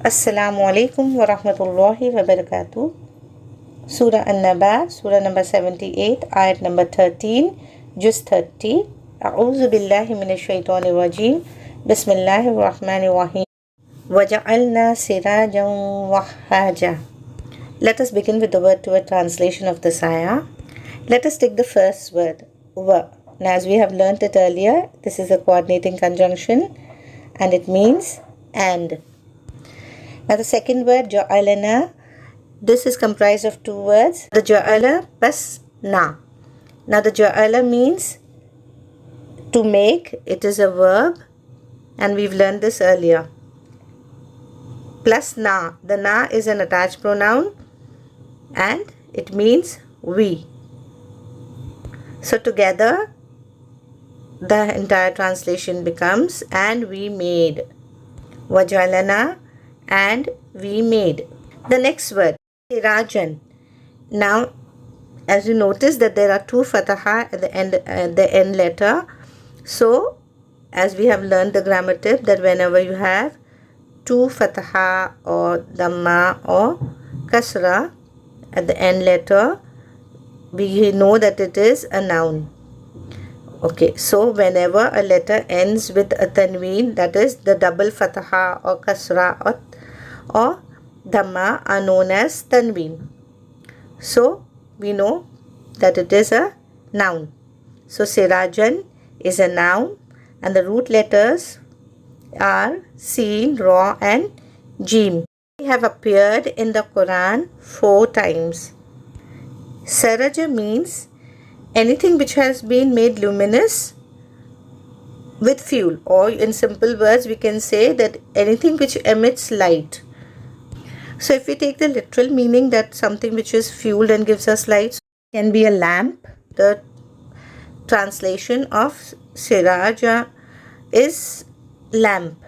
Assalamu alaikum wa rahmatullahi wa barakatuh. Surah Naba, Surah number 78, Ayat number 13, Juz 30. A'udhu billahi minash shaitanir rajim. Bismillahir rahmanir rahim. Waja'alna sirajan wahhaja. Let us begin with the word-to-word translation of this ayah. Let us take the first word, wa. Now, as we have learnt it earlier, this is a coordinating conjunction and it means and. Now the second word, ja'alana, this is comprised of two words, the ja'ala plus na. Now the ja'ala means to make, it is a verb and we've learned this earlier. Plus na, the na is an attached pronoun and it means we. So together the entire translation becomes and we made. Waj'alana, and we made. The next word, sirajan. Now, as you notice that there are two fataha at the end letter. So, as we have learned the grammar tip that whenever you have two fataha or dhamma or kasra at the end letter, we know that it is a noun. Okay, so whenever a letter ends with a tanween, that is the double fataha or kasra or dhamma are known as tanween. So we know that it is a noun. So sirajan is a noun and the root letters are Sin, Ra and Jim. They have appeared in the Quran 4 times. Siraja means anything which has been made luminous with fuel, or in simple words we can say that anything which emits light. So if we take the literal meaning that something which is fueled and gives us light can be a lamp, the translation of siraja is lamp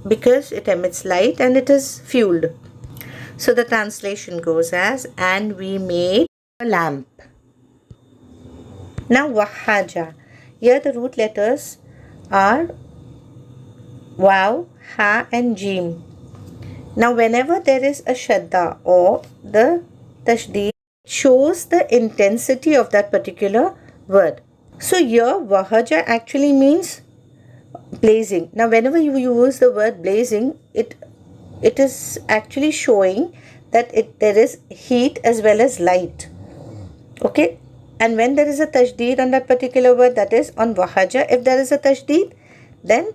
because it emits light and it is fueled. So the translation goes as, and we made a lamp. Now wahhaja, here the root letters are waw, ha and jim. Now whenever there is a shadda or the tashdeed, shows the intensity of that particular word. So here wahhaja actually means blazing. Now whenever you use the word blazing, it is actually showing that there is heat as well as light. Okay. And when there is a tajdeed on that particular word, that is on wahhaja, if there is a tajdeed, then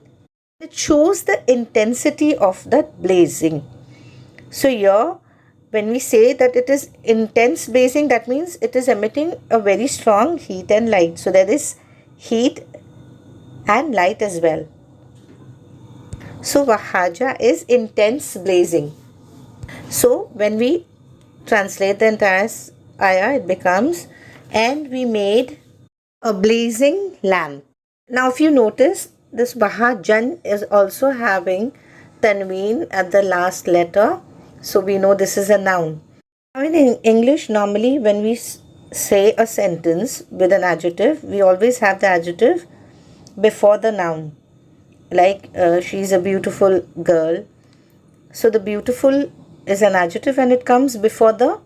it shows the intensity of that blazing. So here, when we say that it is intense blazing, that means it is emitting a very strong heat and light. So there is heat and light as well. So wahhaja is intense blazing. So when we translate the entire ayah, it becomes, and we made a blazing lamp. Now if you notice, this wahhajan is also having tanween at the last letter. So we know this is a noun. Now in English, normally when we say a sentence with an adjective, we always have the adjective before the noun. Like she is a beautiful girl. So the beautiful is an adjective and it comes before the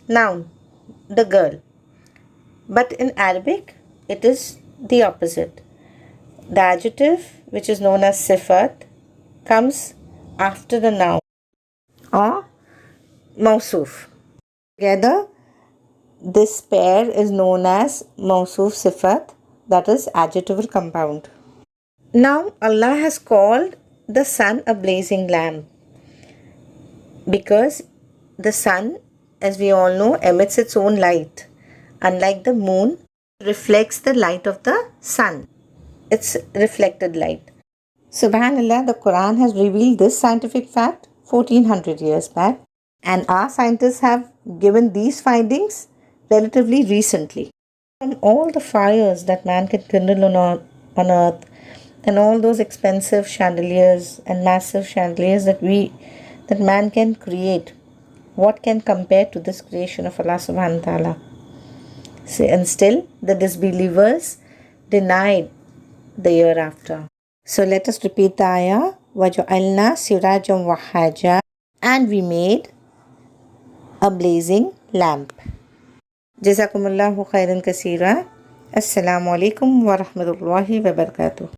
noun, the girl. But in Arabic, it is the opposite. The adjective, which is known as sifat, comes after the noun or mawsuf. Together, this pair is known as mawsuf sifat, that is adjectival compound. Now, Allah has called the sun a blazing lamp because the sun, as we all know, emits its own light. Unlike the moon, reflects the light of the sun. It's reflected light. Subhanallah, the Quran has revealed this scientific fact 1400 years back, and our scientists have given these findings relatively recently. From all the fires that man can kindle on earth, and all those expensive chandeliers and massive chandeliers that man can create, what can compare to this creation of Allah subhanahu wa ta'ala? And still the disbelievers denied the year after. So let us repeat the ayah. وَجَعَلْنَا سِرَاجًا وَهَّاجًا, and we made a blazing lamp. Jazakumullahu khairan kaseera. Assalamu alaikum wa rahmatullahi wa barakatuh.